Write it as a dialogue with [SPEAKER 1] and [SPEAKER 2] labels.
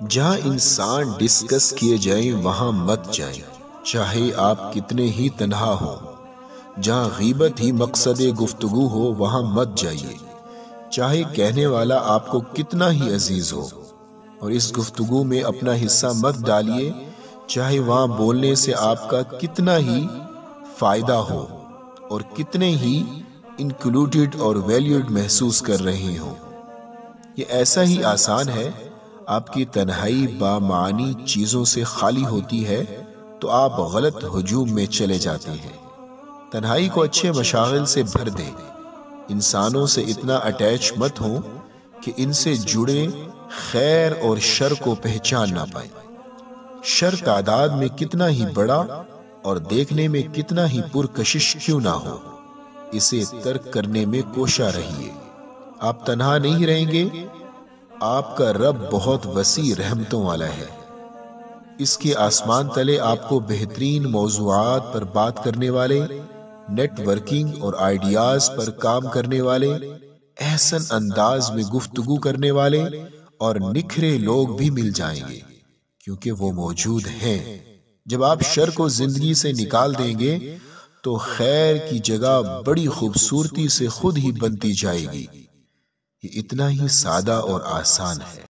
[SPEAKER 1] جہاں انسان ڈسکس کیے جائیں وہاں مت جائیں، چاہے آپ کتنے ہی تنہا ہو۔ جہاں غیبت ہی مقصد گفتگو ہو وہاں مت جائیے، چاہے کہنے والا آپ کو کتنا ہی عزیز ہو۔ اور اس گفتگو میں اپنا حصہ مت ڈالیے، چاہے وہاں بولنے سے آپ کا کتنا ہی فائدہ ہو اور کتنے ہی انکلوڈڈ اور ویلیوڈ محسوس کر رہے ہوں۔ یہ ایسا ہی آسان ہے، آپ کی تنہائی بامعنی چیزوں سے خالی ہوتی ہے تو آپ غلط ہجوم میں چلے جاتے ہیں۔ تنہائی کو اچھے مشاغل سے بھر دیں، انسانوں سے اتنا اٹیچ مت ہوں کہ ان سے جڑے خیر اور شر کو پہچان نہ پائیں۔ شر تعداد میں کتنا ہی بڑا اور دیکھنے میں کتنا ہی پرکشش کیوں نہ ہو، اسے ترک کرنے میں کوشاں رہیے۔ آپ تنہا نہیں رہیں گے، آپ کا رب بہت وسیع رحمتوں والا ہے۔ اس کے آسمان تلے آپ کو بہترین موضوعات پر بات کرنے والے، نیٹ ورکنگ اور آئیڈیاز پر کام کرنے والے، احسن انداز میں گفتگو کرنے والے اور نکھرے لوگ بھی مل جائیں گے، کیونکہ وہ موجود ہیں۔ جب آپ شر کو زندگی سے نکال دیں گے تو خیر کی جگہ بڑی خوبصورتی سے خود ہی بنتی جائے گی۔ یہ اتنا ہی سادہ اور آسان ہے۔